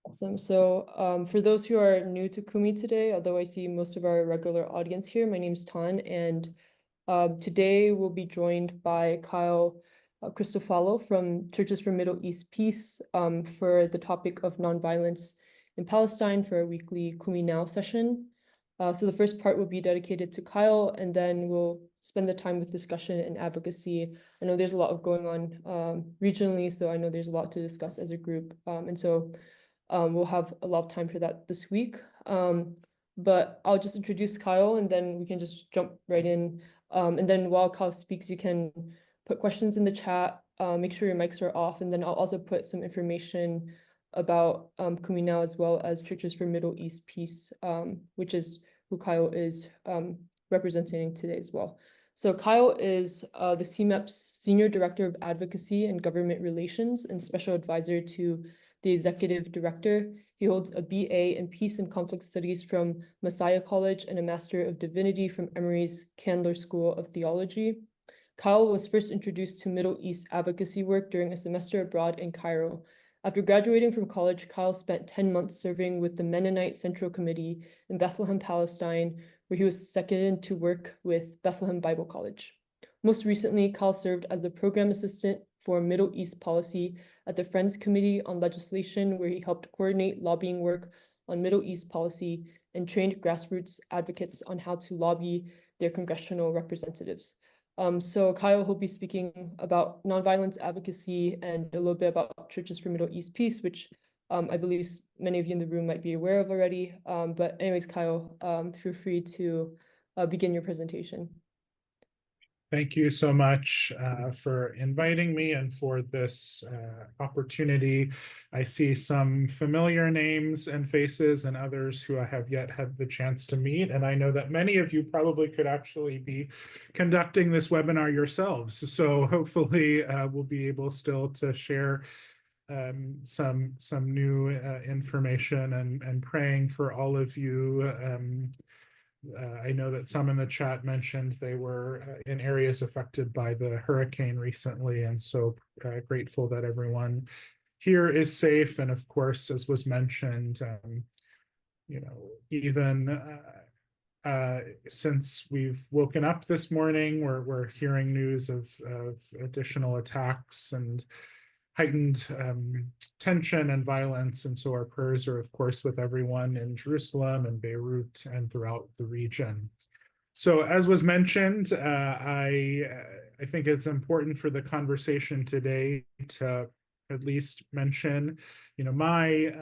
Awesome. So for those who are new to Kumi today, although I see most of our regular audience here, my name is Tan, and today we'll be joined by Kyle Cristofalo from Churches for Middle East Peace for the topic of nonviolence in Palestine for a weekly Kumi Now session. So the first part will be dedicated to Kyle, and then we'll spend the time with discussion and advocacy. I know there's a lot of going on regionally, so I know there's a lot to discuss as a group. And so we'll have a lot of time for that this week. But I'll just introduce Kyle and then we can just jump right in. And then while Kyle speaks, you can put questions in the chat, make sure your mics are off, and then I'll also put some information about Kumi Now as well as Churches for Middle East Peace, which is who Kyle is representing today as well. So Kyle is the CMEP's Senior Director of Advocacy and Government Relations and Special Advisor to the Executive Director. He holds a BA in Peace and Conflict Studies from Messiah College and a Master of Divinity from Emory's Candler School of Theology. Kyle was first introduced to Middle East advocacy work during a semester abroad in Cairo. After graduating from college, Kyle spent 10 months serving with the Mennonite Central Committee in Bethlehem, Palestine, where he was seconded to work with Bethlehem Bible College. Most recently, Kyle served as the program assistant for Middle East policy at the Friends Committee on Legislation, where he helped coordinate lobbying work on Middle East policy and trained grassroots advocates on how to lobby their congressional representatives. So Kyle will be speaking about nonviolence advocacy and a little bit about Churches for Middle East Peace, which I believe many of you in the room might be aware of already. But anyways, Kyle, feel free to begin your presentation. Thank you so much for inviting me and for this opportunity. I see some familiar names and faces and others who I have yet had the chance to meet. And I know that many of you probably could actually be conducting this webinar yourselves. So hopefully we'll be able still to share some new information and praying for all of you. I know that some in the chat mentioned they were in areas affected by the hurricane recently, and so grateful that everyone here is safe. And of course, as was mentioned, even since we've woken up this morning, we're hearing news of additional attacks and heightened tension and violence. And so our prayers are, of course, with everyone in Jerusalem and Beirut and throughout the region. So as was mentioned, I think it's important for the conversation today to at least mention, my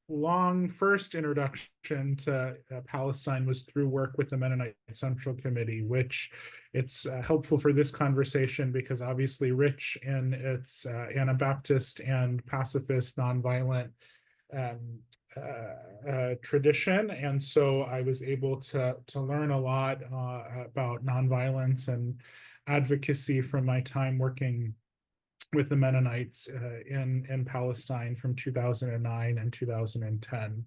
long first introduction to Palestine was through work with the Mennonite Central Committee, which it's helpful for this conversation because obviously rich in its Anabaptist and pacifist nonviolent tradition. And so I was able to learn a lot about nonviolence and advocacy from my time working with the Mennonites in Palestine from 2009 and 2010.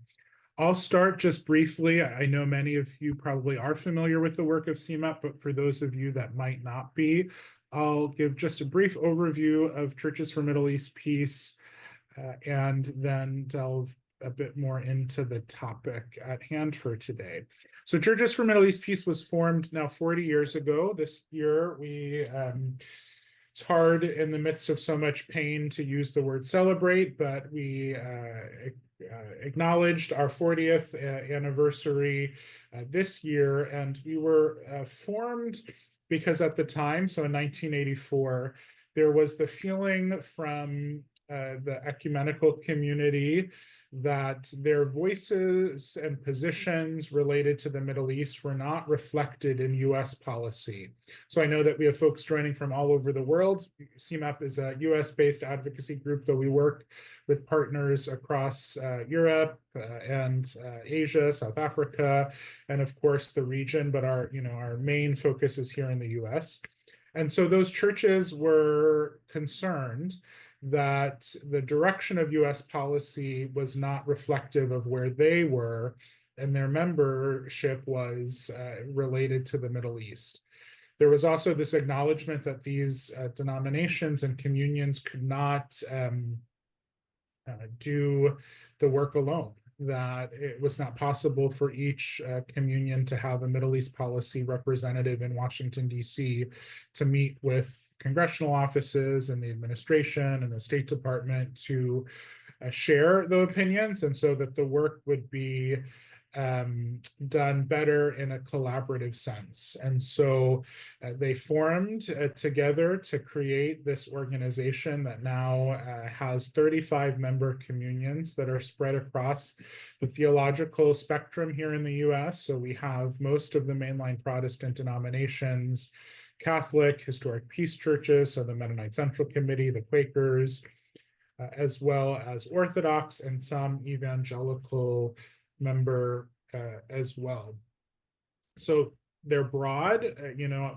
I'll start just briefly. I know many of you probably are familiar with the work of CMEP, but for those of you that might not be, I'll give just a brief overview of Churches for Middle East Peace and then delve a bit more into the topic at hand for today. So Churches for Middle East Peace was formed now 40 years ago. This year, it's hard in the midst of so much pain to use the word celebrate, but we acknowledged our 40th anniversary this year, and we were formed because at the time, so in 1984, there was the feeling from the ecumenical community that their voices and positions related to the Middle East were not reflected in US policy. So I know that we have folks joining from all over the world. CMEP is a US-based advocacy group, though we work with partners across Europe and Asia, South Africa, and of course the region, but our main focus is here in the US. And so those churches were concerned that the direction of US policy was not reflective of where they were, and their membership was related to the Middle East. There was also this acknowledgement that these denominations and communions could not do the work alone, that it was not possible for each communion to have a Middle East policy representative in Washington, D.C. to meet with congressional offices and the administration and the State Department to share the opinions, and so that the work would be done better in a collaborative sense. And so they formed together to create this organization that now has 35 member communions that are spread across the theological spectrum here in the US. So we have most of the mainline Protestant denominations, Catholic, historic peace churches, so the Mennonite Central Committee, the Quakers, as well as Orthodox and some evangelical member as well. So they're broad.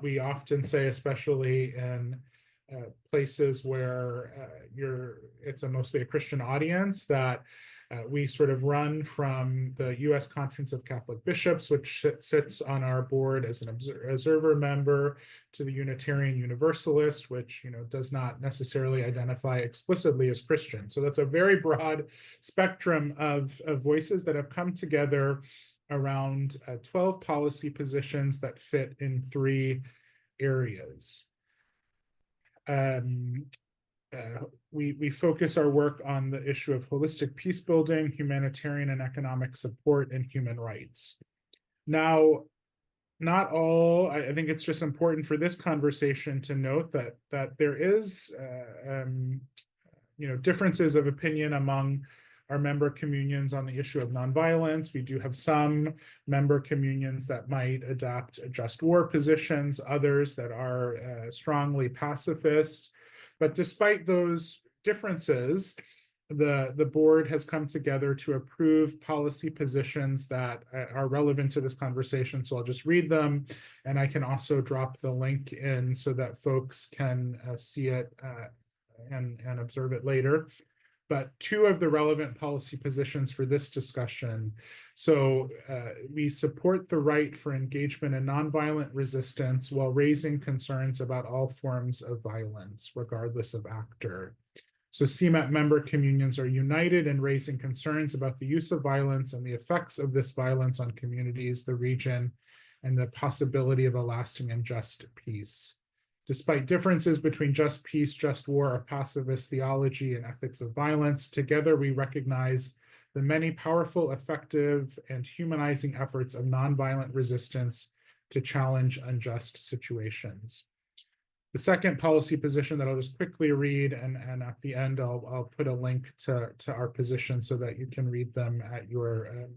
We often say, especially in places where it's mostly a Christian audience, that we sort of run from the U.S. Conference of Catholic Bishops, which sits on our board as an observer member, to the Unitarian Universalist, which does not necessarily identify explicitly as Christian. So that's a very broad spectrum of voices that have come together around 12 policy positions that fit in 3 areas. We focus our work on the issue of holistic peace building, humanitarian and economic support, and human rights. Now, not all, I think it's just important for this conversation to note that there is differences of opinion among our member communions on the issue of nonviolence. We do have some member communions that might adopt just war positions, others that are strongly pacifist. But despite those differences, the board has come together to approve policy positions that are relevant to this conversation. So I'll just read them, and I can also drop the link in so that folks can see it and observe it later. But 2 of the relevant policy positions for this discussion. So we support the right for engagement in nonviolent resistance while raising concerns about all forms of violence, regardless of actor. So CMEP member communions are united in raising concerns about the use of violence and the effects of this violence on communities, the region, and the possibility of a lasting and just peace. Despite differences between just peace, just war, or pacifist theology and ethics of violence, together we recognize the many powerful, effective, and humanizing efforts of nonviolent resistance to challenge unjust situations. The second policy position that I'll just quickly read, and at the end I'll put a link to our position so that you can read them at your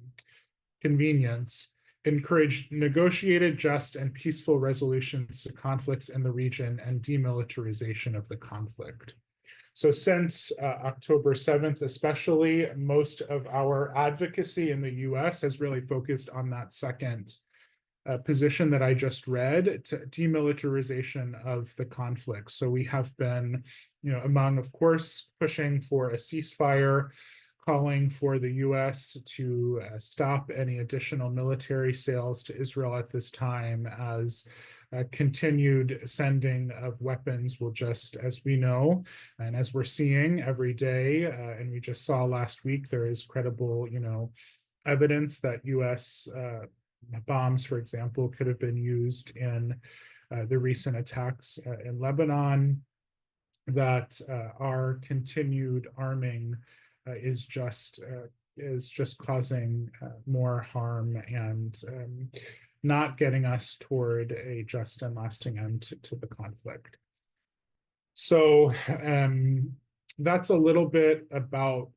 convenience. Encourage negotiated, just, and peaceful resolutions to conflicts in the region and demilitarization of the conflict. So since October 7th, especially, most of our advocacy in the US has really focused on that second position that I just read, to demilitarization of the conflict. So we have been, among, of course, pushing for a ceasefire, calling for the US to stop any additional military sales to Israel at this time, as continued sending of weapons will just, as we know, and as we're seeing every day, and we just saw last week, there is credible, evidence that US bombs, for example, could have been used in the recent attacks in Lebanon, that our continued arming is just causing more harm and not getting us toward a just and lasting end to the conflict. So that's a little bit about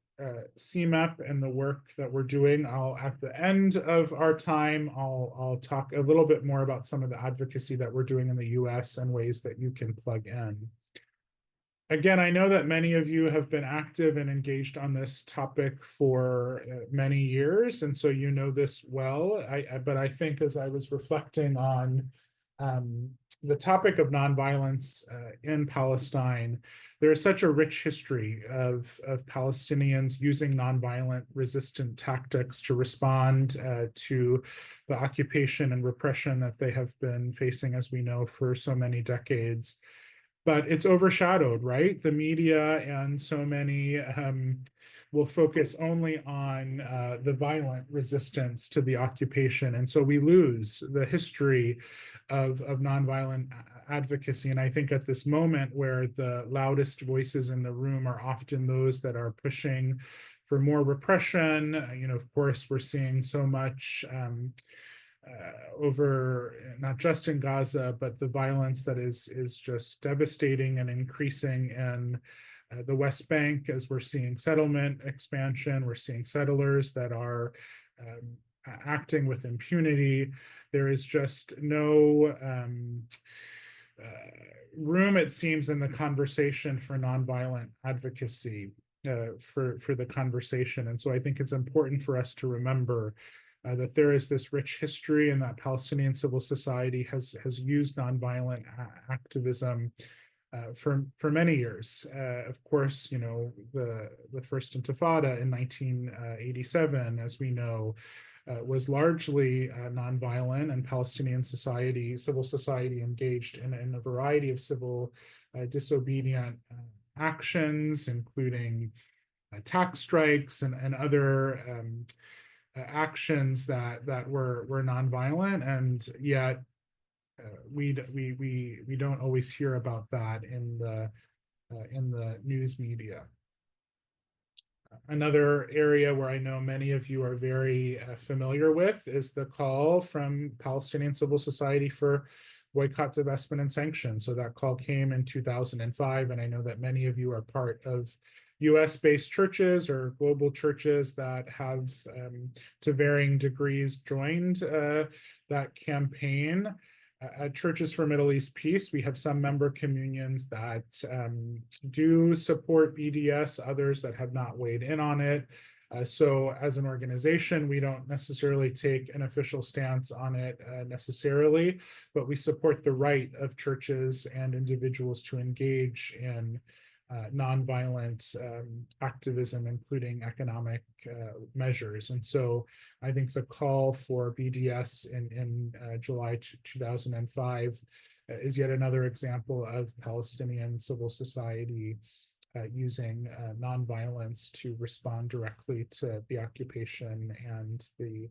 CMEP and the work that we're doing. At the end of our time, I'll talk a little bit more about some of the advocacy that we're doing in the US and ways that you can plug in. Again, I know that many of you have been active and engaged on this topic for many years, and so you know this well. But I think as I was reflecting on the topic of nonviolence in Palestine, there is such a rich history of Palestinians using nonviolent resistant tactics to respond to the occupation and repression that they have been facing, as we know, for so many decades. but it's overshadowed, right? The media and so many will focus only on the violent resistance to the occupation. And so we lose the history of nonviolent advocacy. And I think at this moment where the loudest voices in the room are often those that are pushing for more repression, of course, we're seeing so much over not just in Gaza, but the violence that is just devastating and increasing in the West Bank as we're seeing settlement expansion. We're seeing settlers that are acting with impunity. There is just no room, it seems, in the conversation for nonviolent advocacy for the conversation. And so I think it's important for us to remember that there is this rich history and that Palestinian civil society has used nonviolent activism for many years. Of course, the first Intifada in 1987, as we know, was largely nonviolent, and Palestinian civil society engaged in a variety of civil disobedient actions, including tax strikes and other actions that were nonviolent, and yet we don't always hear about that in the news media. Another area where I know many of you are very familiar with is the call from Palestinian civil society for boycott, divestment, and sanctions. So that call came in 2005, and I know that many of you are part of US-based churches or global churches that have, to varying degrees, joined that campaign. At Churches for Middle East Peace, we have some member communions that do support BDS, others that have not weighed in on it. So as an organization, we don't necessarily take an official stance on it necessarily, but we support the right of churches and individuals to engage in nonviolent activism, including economic measures. And so I think the call for BDS in July 2005 is yet another example of Palestinian civil society using nonviolence to respond directly to the occupation and the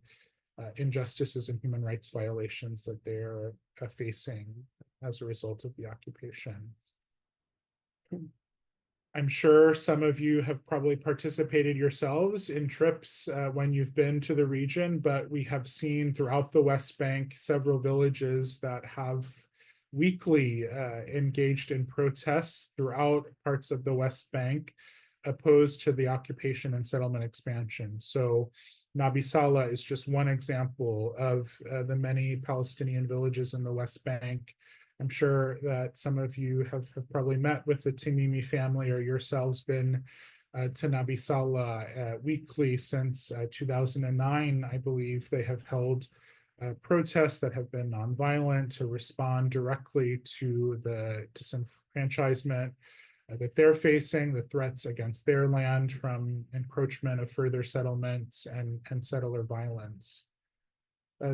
injustices and human rights violations that they're facing as a result of the occupation. I'm sure some of you have probably participated yourselves in trips when you've been to the region, but we have seen throughout the West Bank several villages that have weekly engaged in protests throughout parts of the West Bank opposed to the occupation and settlement expansion. So Nabi Saleh is just one example of the many Palestinian villages in the West Bank. I'm sure that some of you have probably met with the Tamimi family or yourselves been to Nabi Saleh weekly since 2009. I believe they have held protests that have been nonviolent to respond directly to the disenfranchisement that they're facing, the threats against their land from encroachment of further settlements and settler violence.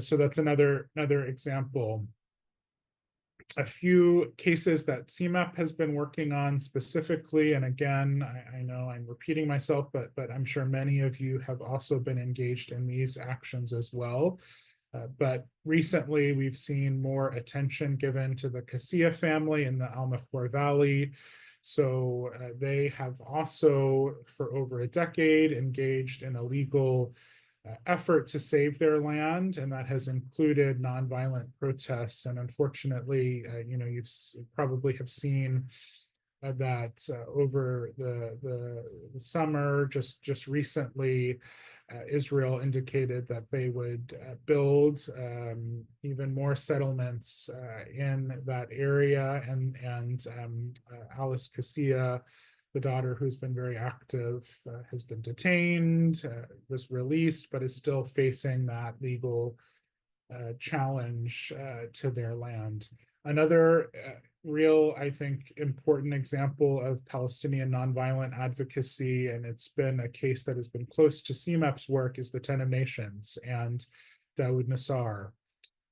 So that's another example. A few cases that CMEP has been working on specifically, and again, I know I'm repeating myself, but I'm sure many of you have also been engaged in these actions as well. But recently, we've seen more attention given to the Kasia family in the Al Mkhwar Valley. So they have also, for over a decade, engaged in a legal effort to save their land, and that has included nonviolent protests. And unfortunately, you probably have seen that over the summer, just recently, Israel indicated that they would build even more settlements in that area, and Alice Kasia, the daughter who's been very active, has been detained, was released, but is still facing that legal challenge to their land. Another real, I think, important example of Palestinian nonviolent advocacy, and it's been a case that has been close to CMEP's work, is the Ten of Nations and Dawood Nassar.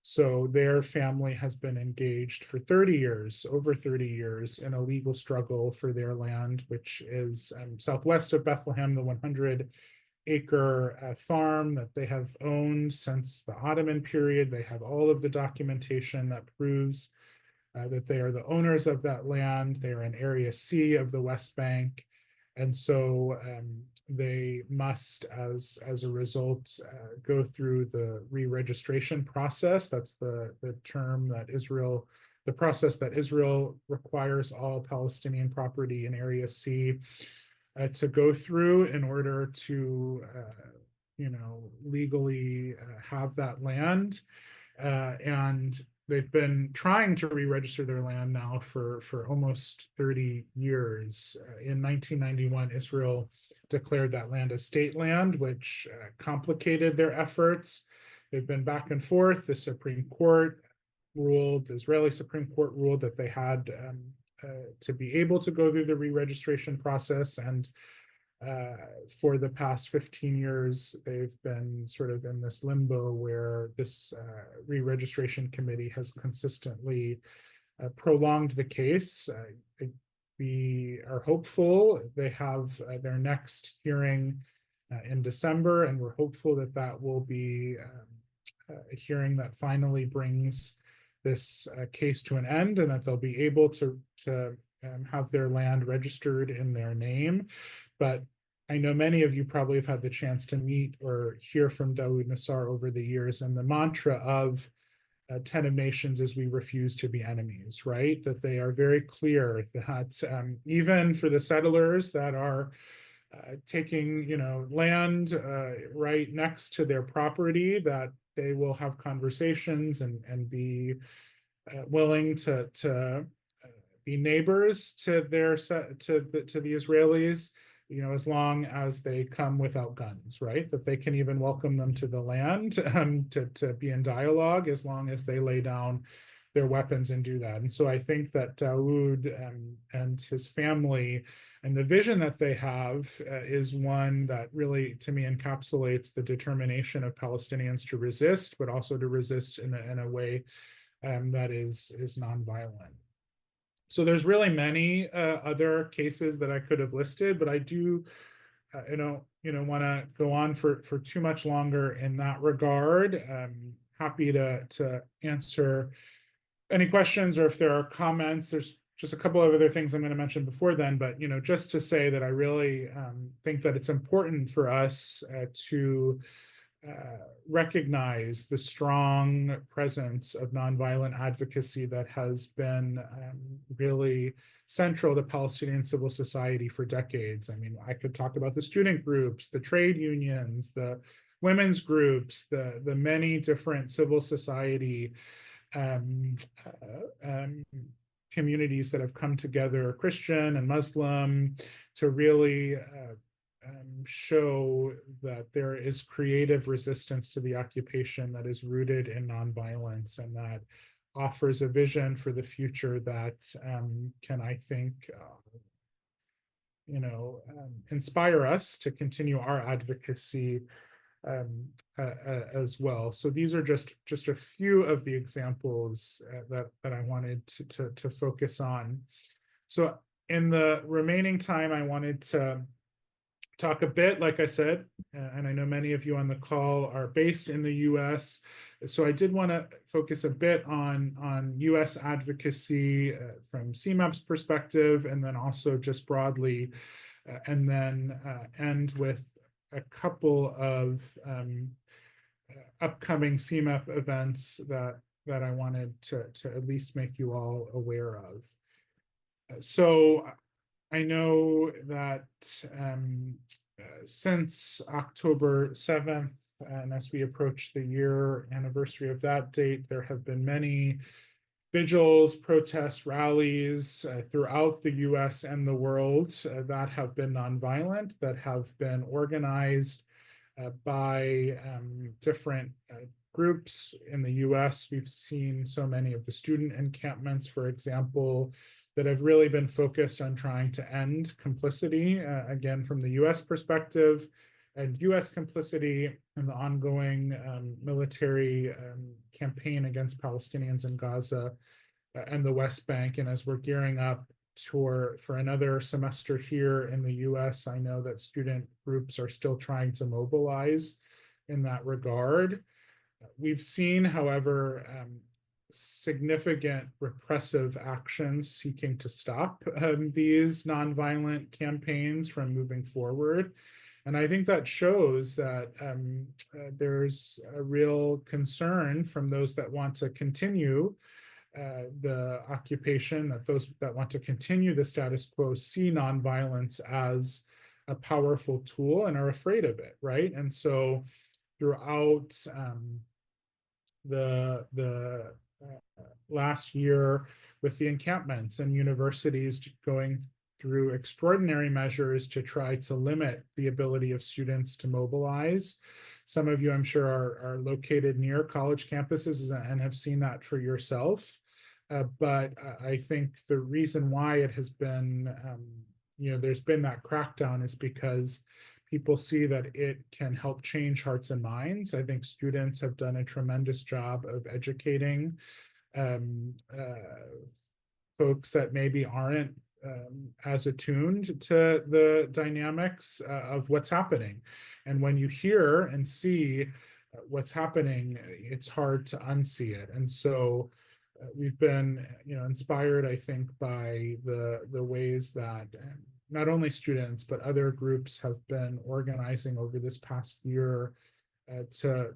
So their family has been engaged for 30 years, over 30 years, in a legal struggle for their land, which is southwest of Bethlehem, the 100-acre farm that they have owned since the Ottoman period. They have all of the documentation that proves that they are the owners of that land. They are in Area C of the West Bank. And so they must, as a result, go through the re-registration process. That's the term that Israel, the process that Israel requires all Palestinian property in Area C to go through in order to, legally have that land. And they've been trying to re-register their land now for almost 30 years. In 1991, Israel declared that land as state land, which complicated their efforts. They've been back and forth. The Supreme Court ruled, the Israeli Supreme Court ruled that they had to be able to go through the re-registration process. And for the past 15 years, they've been sort of in this limbo where this re-registration committee has consistently prolonged the case. We are hopeful they have their next hearing in December, and we're hopeful that that will be a hearing that finally brings this case to an end, and that they'll be able to have their land registered in their name. But I know many of you probably have had the chance to meet or hear from Dawood Nassar over the years, and the mantra of 10 of Nations is we refuse to be enemies, right? That they are very clear that even for the settlers that are taking, land right next to their property, that they will have conversations and be willing to be neighbors to the Israelis, as long as they come without guns, right? That they can even welcome them to the land to be in dialogue, as long as they lay down their weapons and do that. And so I think that Dawood and his family and the vision that they have is one that really, to me, encapsulates the determination of Palestinians to resist, but also to resist in a way that is nonviolent. So there's really many other cases that I could have listed, but I do, want to go on for too much longer in that regard. I'm happy to answer any questions, or if there are comments. There's just a couple of other things I'm going to mention before then, but just to say that I really think that it's important for us to recognize the strong presence of nonviolent advocacy that has been really central to Palestinian civil society for decades. I mean, I could talk about the student groups, the trade unions, the women's groups, the many different civil society communities that have come together, Christian and Muslim, to really show that there is creative resistance to the occupation that is rooted in nonviolence, and that offers a vision for the future that can, I think, inspire us to continue our advocacy as well. So these are just a few of the examples that I wanted to focus on. So in the remaining time, I wanted to talk a bit, like I said, and I know many of you on the call are based in the US. So I did want to focus a bit on US advocacy from CMEP's perspective, and then also just broadly, and then end with a couple of upcoming CMEP events that I wanted to at least make you all aware of. So I know that since October 7th, and as we approach the year anniversary of that date, there have been many vigils, protests, rallies throughout the US and the world that have been nonviolent, that have been organized by different groups in the US. We've seen so many of the student encampments, for example, that have really been focused on trying to end complicity, again, from the US perspective, and US complicity in the ongoing military campaign against Palestinians in Gaza and the West Bank. And as we're gearing up for another semester here in the US, I know that student groups are still trying to mobilize in that regard. We've seen, however, significant repressive actions seeking to stop these nonviolent campaigns from moving forward. And I think that shows that there's a real concern from those that want to continue the occupation, that those that want to continue the status quo see nonviolence as a powerful tool and are afraid of it, right? And so throughout the last year, with the encampments and universities going through extraordinary measures to try to limit the ability of students to mobilize. Some of you, I'm sure, are located near college campuses and have seen that for yourself. But I think the reason why it has been, there's been that crackdown is because people see that it can help change hearts and minds. I think students have done a tremendous job of educating folks that maybe aren't as attuned to the dynamics of what's happening. And when you hear and see what's happening, it's hard to unsee it. And so we've been, inspired, I think, by the ways that not only students but other groups have been organizing over this past year to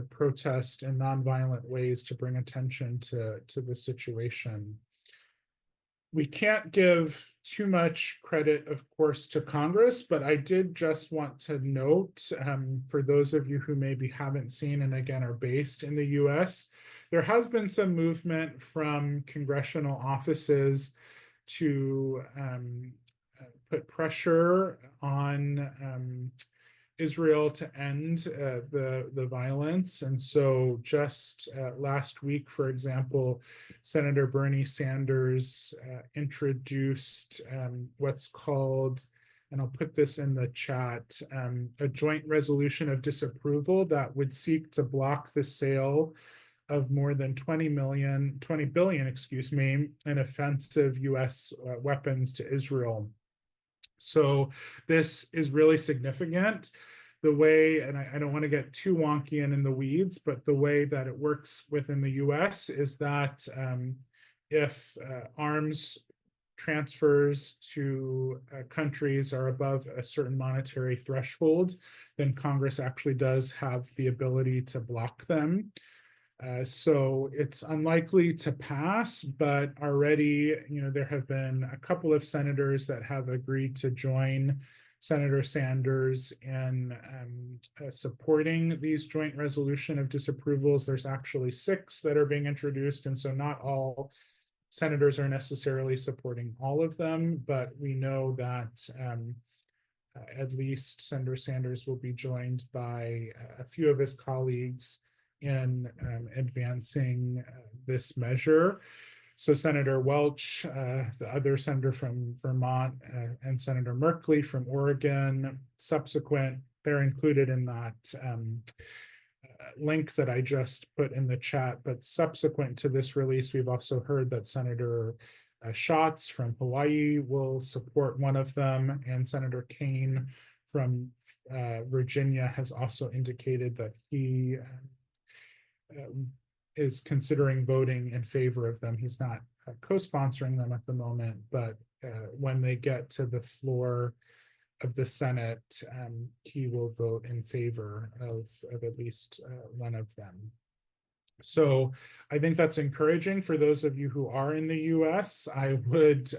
protest in nonviolent ways to bring attention to the situation. We can't give too much credit, of course, to Congress, but I did just want to note, for those of you who maybe haven't seen and again are based in the US, there has been some movement from congressional offices to put pressure on Israel to end the violence. And so just last week, for example, Senator Bernie Sanders introduced what's called, and I'll put this in the chat, a joint resolution of disapproval that would seek to block the sale of more than 20 billion, in offensive US weapons to Israel. So this is really significant. The way, and I don't want to get too wonky and in the weeds, but the way that it works within the US is that if arms transfers to countries are above a certain monetary threshold, then Congress actually does have the ability to block them. So it's unlikely to pass, but already, there have been a couple of senators that have agreed to join Senator Sanders in supporting these joint resolution of disapprovals. There's actually 6 that are being introduced, and so not all senators are necessarily supporting all of them, but we know that at least Senator Sanders will be joined by a few of his colleagues in advancing this measure. So Senator Welch, the other senator from Vermont, and Senator Merkley from Oregon, they're included in that link that I just put in the chat. But subsequent to this release, we've also heard that Senator Schatz from Hawaii will support one of them, and Senator Kane from Virginia has also indicated that he is considering voting in favor of them. He's not co-sponsoring them at the moment, but when they get to the floor of the Senate, he will vote in favor of at least one of them. So I think that's encouraging for those of you who are in the US. I would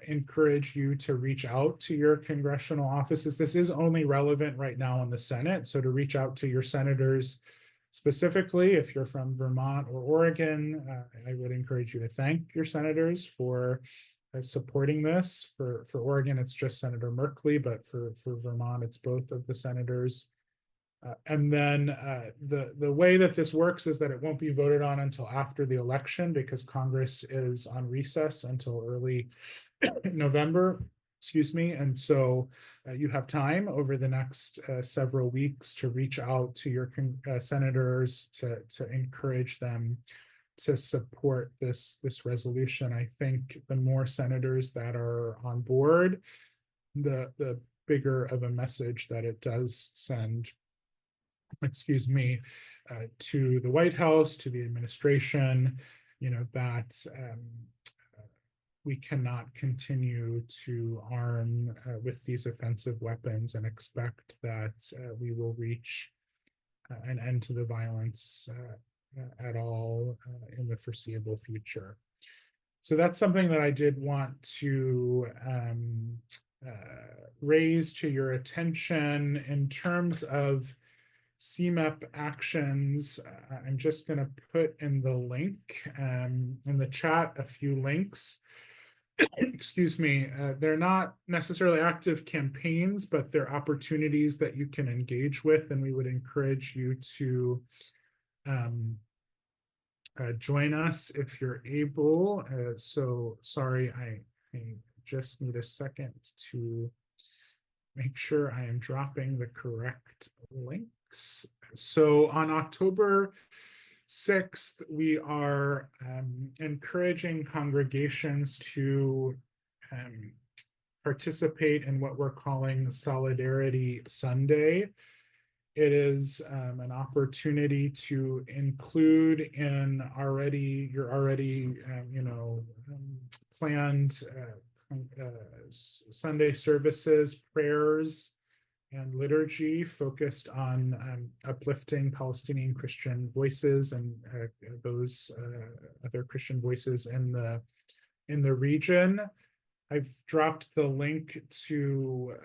encourage you to reach out to your congressional offices. This is only relevant right now in the Senate, so to reach out to your senators specifically. If you're from Vermont or Oregon, I would encourage you to thank your senators for supporting this. For Oregon, it's just Senator Merkley, but for Vermont, it's both of the senators. And then the way that this works is that it won't be voted on until after the election, because Congress is on recess until early November. excuse me. And so you have time over the next several weeks to reach out to your senators to encourage them to support this resolution. I think the more senators that are on board, the bigger of a message that it does send, excuse me, to the White House, to the administration, that we cannot continue to arm with these offensive weapons and expect that we will reach an end to the violence at all in the foreseeable future. So that's something that I did want to raise to your attention. In terms of CMEP actions, I'm just going to put in the link in the chat a few links. Excuse me, they're not necessarily active campaigns, but they're opportunities that you can engage with, and we would encourage you to join us if you're able. So sorry, I just need a second to make sure I am dropping the correct links. So on October 6th, we are encouraging congregations to participate in what we're calling Solidarity Sunday. It is an opportunity to include in your already planned Sunday services, prayers, and liturgy focused on uplifting Palestinian Christian voices and those other Christian voices in the region. I've dropped the link to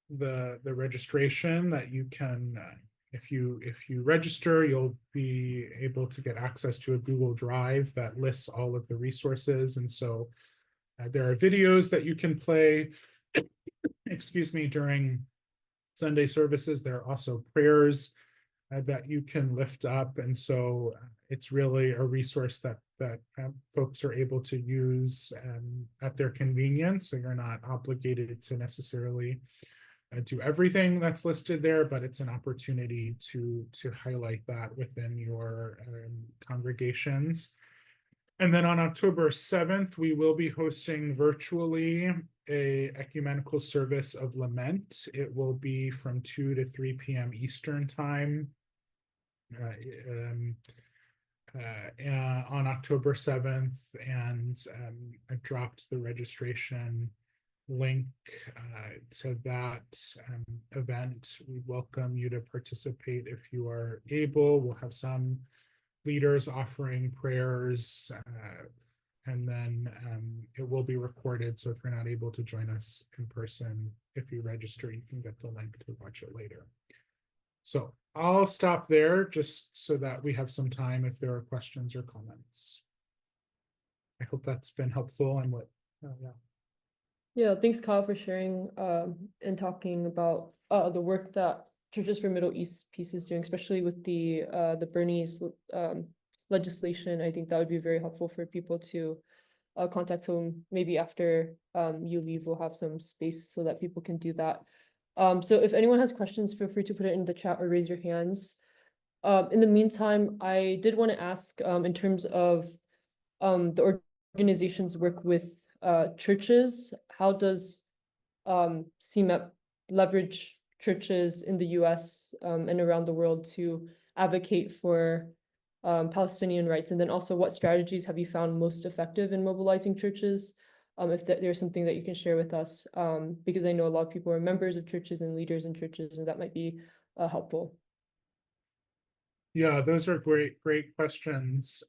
the registration that you can, if you register, you'll be able to get access to a Google Drive that lists all of the resources. And so there are videos that you can play, excuse me, during Sunday services. There are also prayers that you can lift up. And so it's really a resource that folks are able to use at their convenience. So you're not obligated to necessarily do everything that's listed there, but it's an opportunity to highlight that within your congregations. And then on October 7th, we will be hosting virtually a ecumenical service of lament. It will be from 2 to 3 p.m. Eastern time on October 7th. And I've dropped the registration link to that event. We welcome you to participate if you are able. We'll have some leaders offering prayers, and then it will be recorded. So if you're not able to join us in person, if you register, you can get the link to watch it later. So I'll stop there just so that we have some time if there are questions or comments. I hope that's been helpful and yeah. Yeah, thanks, Kyle, for sharing and talking about the work that Churches for Middle East Peace is doing, especially with the Bernese legislation. I think that would be very helpful for people to contact. So maybe after you leave, we'll have some space so that people can do that. So if anyone has questions, feel free to put it in the chat or raise your hands. In the meantime, I did want to ask in terms of the organization's work with churches, how does CMEP leverage churches in the US and around the world to advocate for Palestinian rights? And then also, what strategies have you found most effective in mobilizing churches? If there's something that you can share with us, because I know a lot of people are members of churches and leaders in churches, and that might be helpful. Yeah, those are great questions.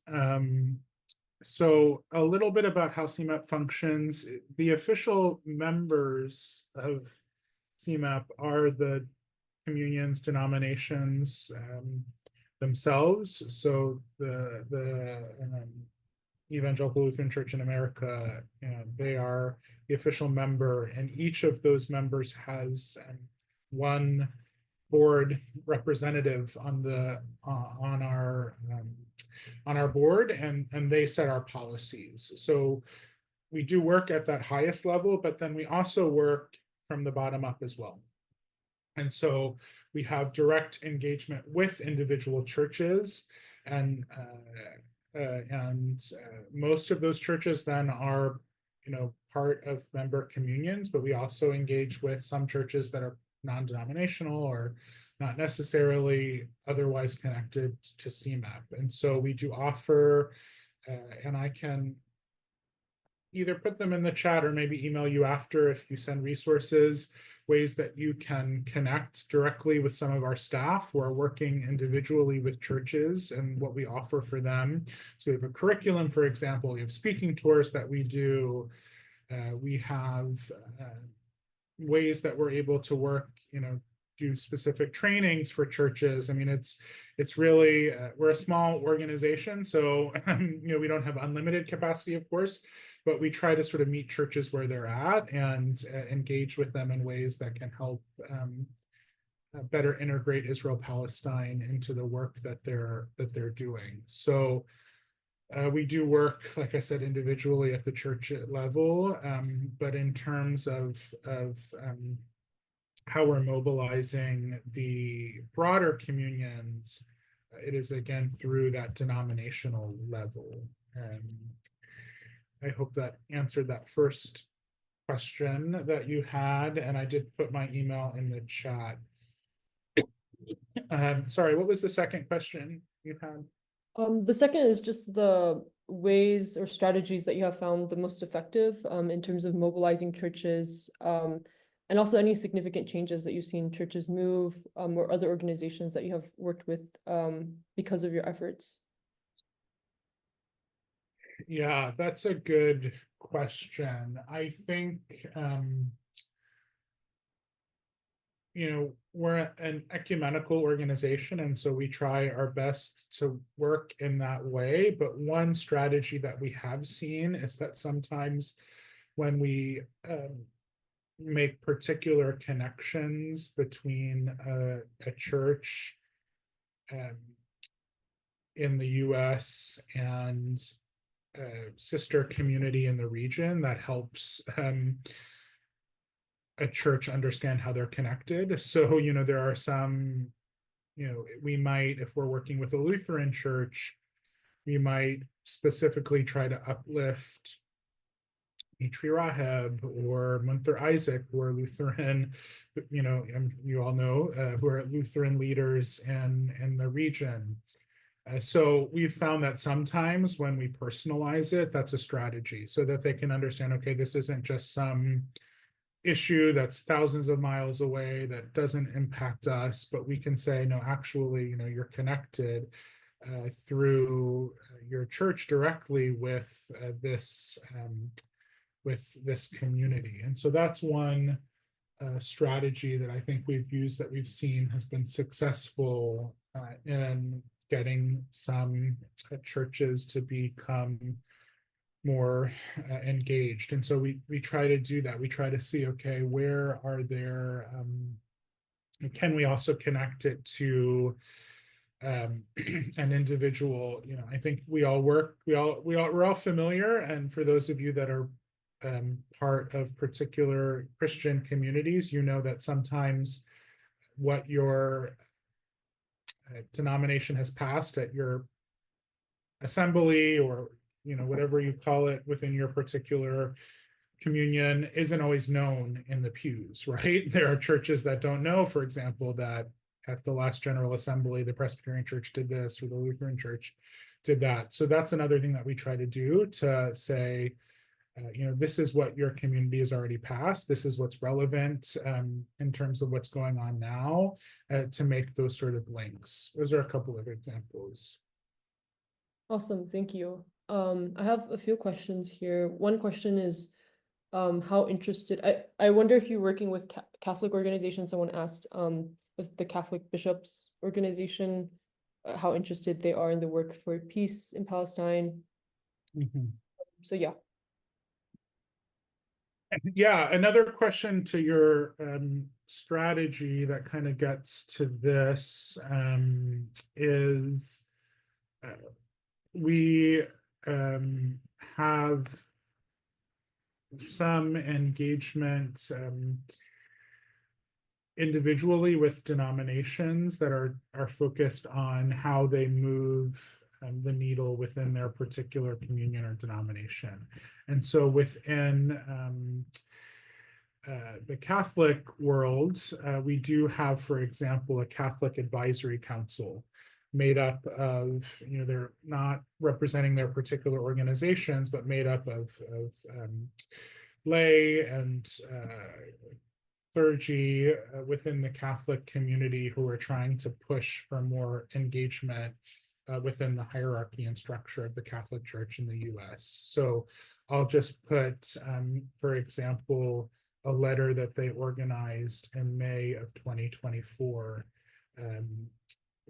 So a little bit about how CMEP functions. The official members of CMEP are the communions, denominations themselves. So the Evangelical Lutheran Church in America, they are the official member, and each of those members has one board representative on our board, and they set our policies. So we do work at that highest level, but then we also work from the bottom up as well. And so we have direct engagement with individual churches, and most of those churches then are, part of member communions, but we also engage with some churches that are non-denominational or not necessarily otherwise connected to CMEP. And so we do offer, and I can either put them in the chat or maybe email you after if you send resources, ways that you can connect directly with some of our staff who are working individually with churches and what we offer for them. So we have a curriculum, for example, we have speaking tours that we do. We have ways that we're able to work, do specific trainings for churches. I mean, it's really, we're a small organization, so we don't have unlimited capacity, of course, but we try to sort of meet churches where they're at and engage with them in ways that can help better integrate Israel-Palestine into the work that they're doing. So we do work, like I said, individually at the church level, but in terms of how we're mobilizing the broader communions, it is again through that denominational level. I hope that answered that first question that you had, and I did put my email in the chat. Sorry, what was the second question you had? The second is just the ways or strategies that you have found the most effective in terms of mobilizing churches, and also any significant changes that you've seen churches move, or other organizations that you have worked with because of your efforts. Yeah, that's a good question. I think, we're an ecumenical organization, and so we try our best to work in that way. But one strategy that we have seen is that sometimes when we make particular connections between a church in the US and a sister community in the region, that helps a church understand how they're connected. So, there are some, we might, if we're working with a Lutheran church, we might specifically try to uplift Mitri Raheb or Munther Isaac, who are Lutheran, you all know, who are Lutheran leaders in the region. So we've found that sometimes when we personalize it, that's a strategy so that they can understand, okay, this isn't just some issue that's thousands of miles away that doesn't impact us, but we can say, no, actually, you're connected through your church directly with this community. And so that's one strategy that I think we've used, that we've seen has been successful in getting some churches to become more engaged. And so we try to do that. We try to see, okay, where are there, can we also connect it to an individual? I think we're all familiar, and for those of you that are part of particular Christian communities, that sometimes what your denomination has passed at your assembly, or whatever you call it within your particular communion, isn't always known in the pews, right? There are churches that don't know, for example, that at the last General Assembly, the Presbyterian Church did this, or the Lutheran Church did that. So that's another thing that we try to do, to say, this is what your community has already passed. This is what's relevant in terms of what's going on now, to make those sort of links. Those are a couple of examples. Awesome, thank you. I have a few questions here. One question is, how interested, I wonder if you're working with Catholic organizations. Someone asked if the Catholic Bishops organization, how interested they are in the work for peace in Palestine. So yeah. Yeah, another question to your strategy that kind of gets to this is we have some engagement individually with denominations that are focused on how they move the needle within their particular communion or denomination. And so within the Catholic world, we do have, for example, a Catholic Advisory Council made up of, they're not representing their particular organizations, but made up of lay and clergy within the Catholic community who are trying to push for more engagement within the hierarchy and structure of the Catholic Church in the US. So I'll just put, for example, a letter that they organized in May of 2024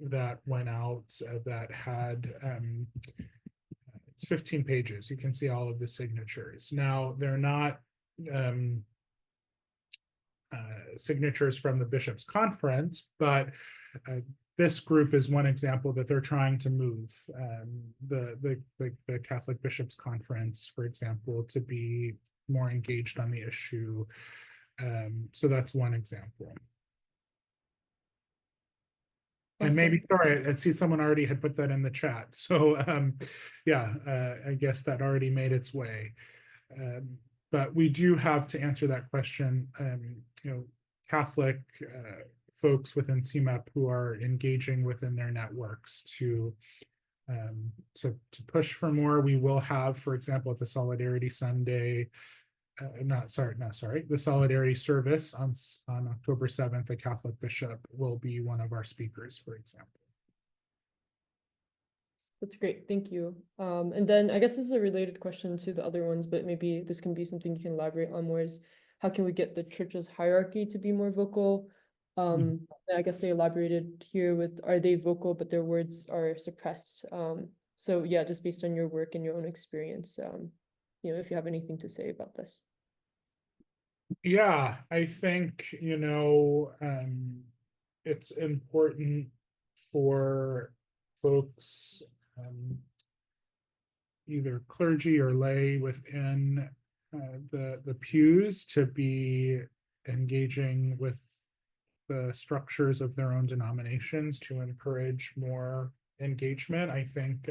that went out that had, it's 15 pages. You can see all of the signatures. Now, they're not signatures from the Bishops' Conference, but this group is one example that they're trying to move the Catholic Bishops' Conference, for example, to be more engaged on the issue. So that's one example. And maybe, sorry, I see someone already had put that in the chat. So yeah, I guess that already made its way. But we do have, to answer that question, Catholic folks within CMEP who are engaging within their networks to push for more. We will have, for example, at the Solidarity Sunday, the Solidarity Service on October 7th, a Catholic bishop will be one of our speakers, for example. That's great, thank you. And then I guess this is a related question to the other ones, but maybe this can be something you can elaborate on more, is how can we get the church's hierarchy to be more vocal? And I guess they elaborated here with, are they vocal, but their words are suppressed? So yeah, just based on your work and your own experience, if you have anything to say about this. Yeah, I think, it's important for folks, either clergy or lay within the pews, to be engaging with the structures of their own denominations to encourage more engagement. I think,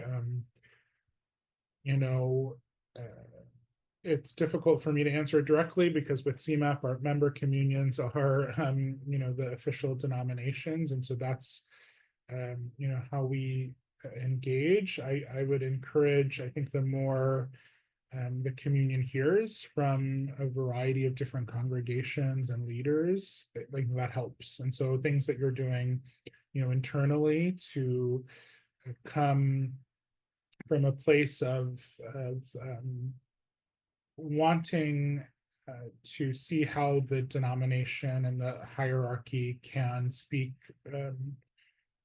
it's difficult for me to answer directly because with CMEP, our member communions are, the official denominations. And so that's, how we engage. I would encourage, I think the more the communion hears from a variety of different congregations and leaders, like that helps. And so things that you're doing, internally to come from a place of wanting to see how the denomination and the hierarchy can speak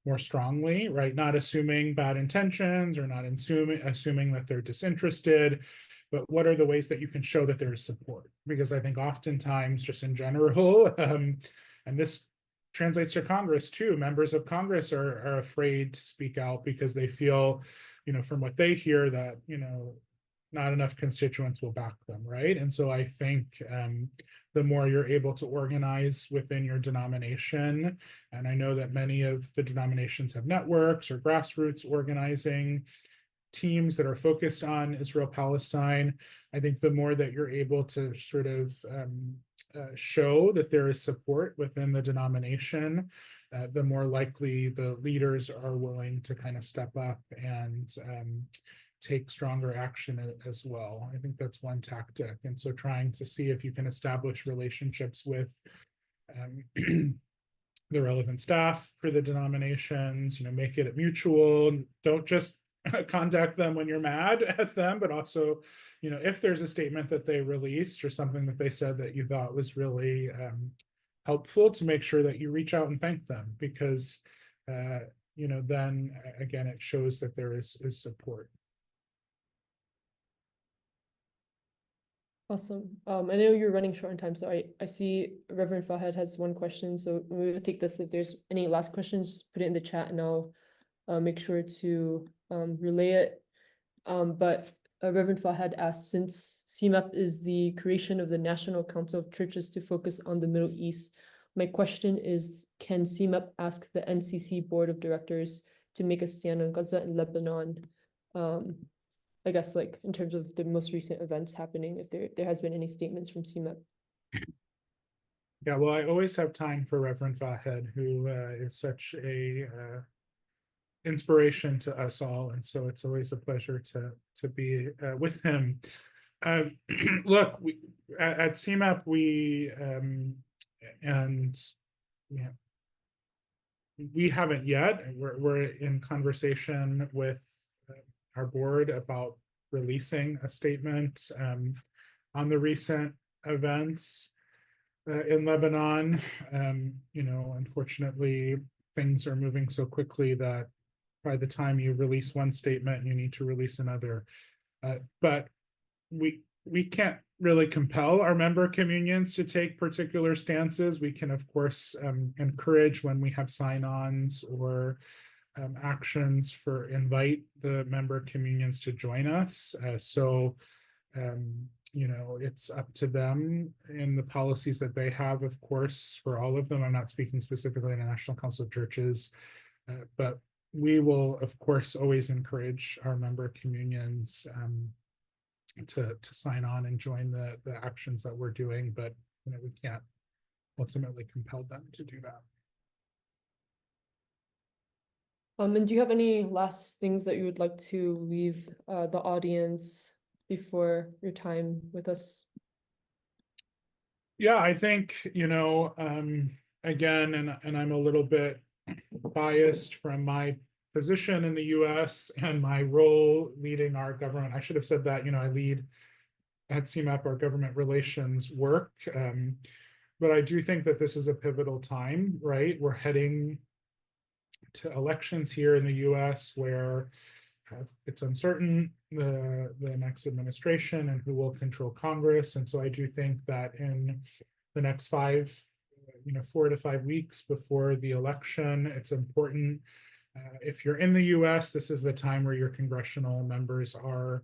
more strongly, right? Not assuming bad intentions or not assuming that they're disinterested, but what are the ways that you can show that there is support? Because I think oftentimes, just in general, and this translates to Congress too, members of Congress are afraid to speak out because they feel, from what they hear, that, not enough constituents will back them, right? And so I think the more you're able to organize within your denomination, and I know that many of the denominations have networks or grassroots organizing teams that are focused on Israel-Palestine, I think the more that you're able to sort of show that there is support within the denomination, the more likely the leaders are willing to kind of step up and take stronger action as well. I think that's one tactic. And so trying to see if you can establish relationships with the relevant staff for the denominations, make it mutual. Don't just contact them when you're mad at them, but also, if there's a statement that they released or something that they said that you thought was really helpful, to make sure that you reach out and thank them, because then again, it shows that there is support. Awesome. I know you're running short on time, so I see Reverend Fahed has one question. So we'll take this. If there's any last questions, put it in the chat and I'll make sure to relay it. But Reverend Fahad asked, since CMEP is the creation of the National Council of Churches to focus on the Middle East, my question is, can CMEP ask the NCC Board of Directors to make a stand on Gaza and Lebanon? I guess like in terms of the most recent events happening, if there has been any statements from CMEP. Yeah, well, I always have time for Reverend Fahed, who is such a inspiration to us all, and so it's always a pleasure to be with him. Look, we at CMEP and yeah, we haven't yet. We're in conversation with our board about releasing a statement on the recent events in Lebanon. Unfortunately, things are moving so quickly that by the time you release one statement, you need to release another. But we can't really compel our member communions to take particular stances. We can, of course, encourage when we have sign-ons or actions for invite the member communions to join us. It's up to them in the policies that they have, of course, for all of them. I'm not speaking specifically in the National Council of Churches, but we will, of course, always encourage our member communions to sign on and join the actions that we're doing, but we can't ultimately compel them to do that. And do you have any last things that you would like to leave the audience before your time with us? Yeah, I think, again, and I'm a little bit biased from my position in the US and my role leading our government. I should have said that, I lead at CMEP our government relations work. But I do think that this is a pivotal time, right? We're heading to elections here in the US where it's uncertain the next administration and who will control Congress. And so I do think that in the next 4 to 5 weeks before the election, it's important. If you're in the US, this is the time where your congressional members are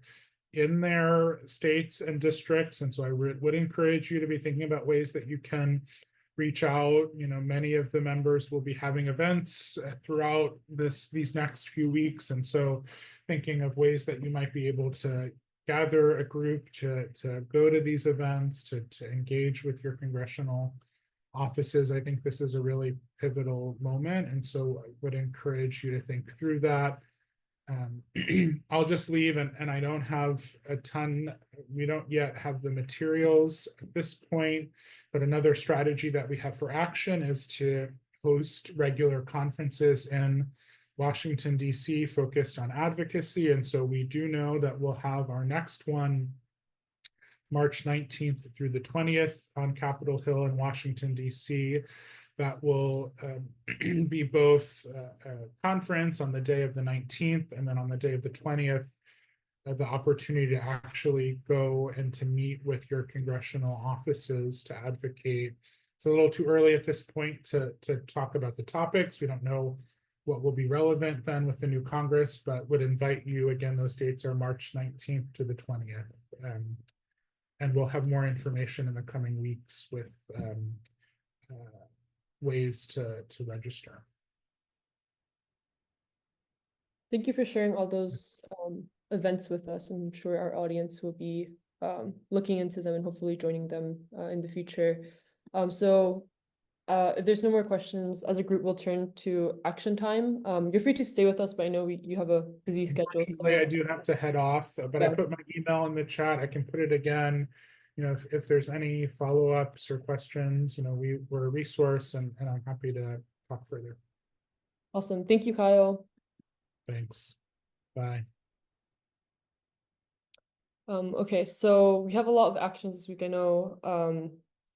in their states and districts. And so I would encourage you to be thinking about ways that you can reach out. Many of the members will be having events throughout these next few weeks. And so thinking of ways that you might be able to gather a group to go to these events, to engage with your congressional offices. I think this is a really pivotal moment. And so I would encourage you to think through that. I'll just leave, and I don't have a ton. We don't yet have the materials at this point, but another strategy that we have for action is to host regular conferences in Washington, D.C. focused on advocacy. And so we do know that we'll have our next one March 19th through the 20th on Capitol Hill in Washington, D.C. That will be both a conference on the day of the 19th, and then on the day of the 20th, the opportunity to actually go and to meet with your congressional offices to advocate. It's a little too early at this point to talk about the topics. We don't know what will be relevant then with the new Congress, but would invite you, again, those dates are March 19th to the 20th. And we'll have more information in the coming weeks with ways to register. Thank you for sharing all those events with us. I'm sure our audience will be looking into them and hopefully joining them in the future. If there's no more questions, as a group, we'll turn to action time. You're free to stay with us, but I know you have a busy schedule. So I do have to head off, but yeah. I put my email in the chat. I can put it again. If there's any follow-ups or questions, we're a resource, and I'm happy to talk further. Awesome. Thank you, Kyle. Thanks. Bye. Okay, so we have a lot of actions this week. I know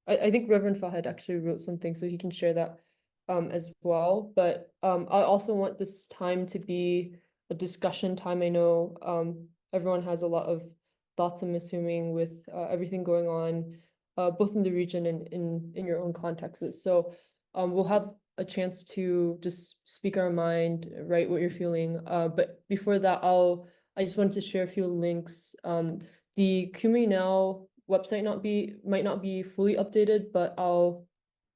I think Reverend Fahad actually wrote something, so he can share that as well. But I also want this time to be a discussion time. I know everyone has a lot of thoughts, I'm assuming, with everything going on, both in the region and in your own contexts. So we'll have a chance to just speak our mind, write what you're feeling. But before that, I'll I just wanted to share a few links. The Kumi Now website might not be fully updated, but I'll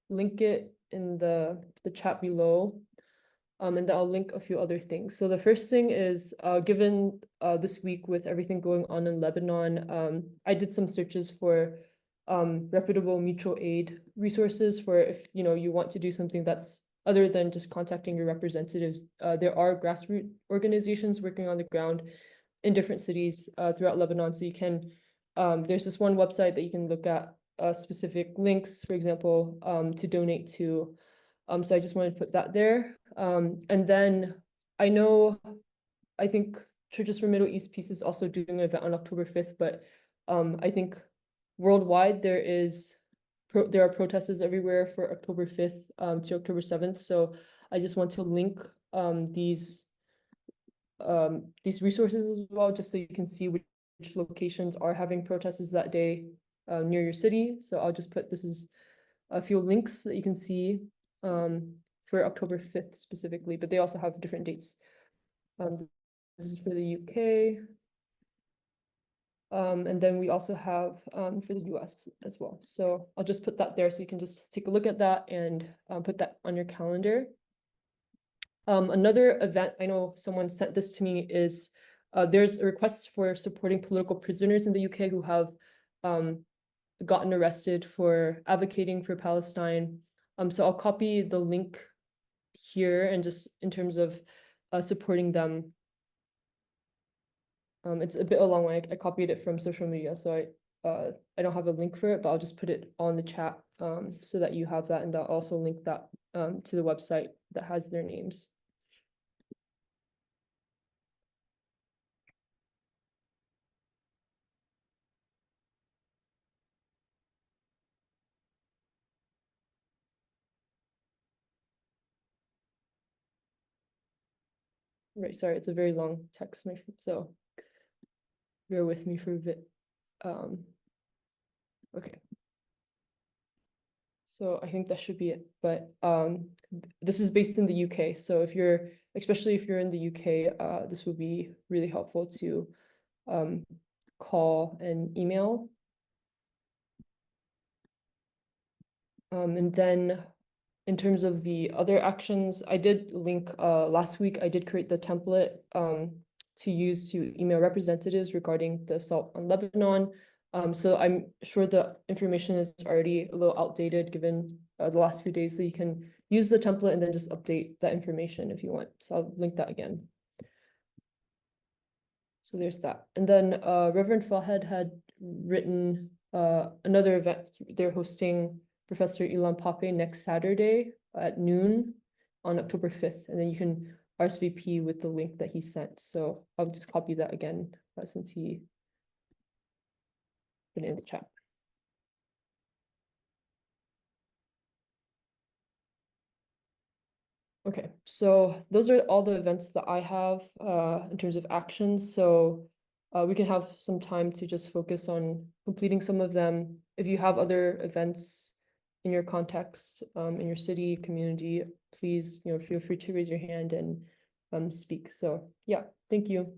link it in the chat below. And then I'll link a few other things. So the first thing is, given this week with everything going on in Lebanon, I did some searches for reputable mutual aid resources for if you want to do something that's other than just contacting your representatives. There are grassroots organizations working on the ground in different cities throughout Lebanon. So you can, there's this one website that you can look at specific links, for example, to donate to. So I just wanted to put that there. And then I think Churches for Middle East Peace is also doing an event on October 5th, but I think worldwide there are protests everywhere for October 5th to October 7th. So I just want to link these resources as well, just so you can see which locations are having protests that day near your city. So I'll just put, this is a few links that you can see for October 5th specifically, but they also have different dates. This is for the UK. And then we also have for the US as well. So I'll just put that there so you can just take a look at that and put that on your calendar. Another event, I know someone sent this to me, is there's a request for supporting political prisoners in the UK who have gotten arrested for advocating for Palestine. So I'll copy the link here and just in terms of supporting them. It's a bit a long way. I copied it from social media, so I don't have a link for it, but I'll just put it on the chat so that you have that, and I'll also link that to the website that has their names. Right, sorry, it's a very long text, so bear with me for a bit. Okay. So I think that should be it, but this is based in the UK. So especially if you're in the UK, this would be really helpful to call and email. And then in terms of the other actions, I did link last week, I did create the template to use to email representatives regarding the assault on Lebanon. So I'm sure the information is already a little outdated given the last few days, so you can use the template and then just update that information if you want. So I'll link that again. So there's that. And then Reverend Fahed had written another event. They're hosting Professor Ilan Pape next Saturday at noon on October 5th. And then you can RSVP with the link that he sent. So I'll just copy that again since he put it in the chat. Okay, so those are all the events that I have in terms of actions. So we can have some time to just focus on completing some of them. If you have other events in your context, in your city, community, please, feel free to raise your hand and speak. So yeah, thank you.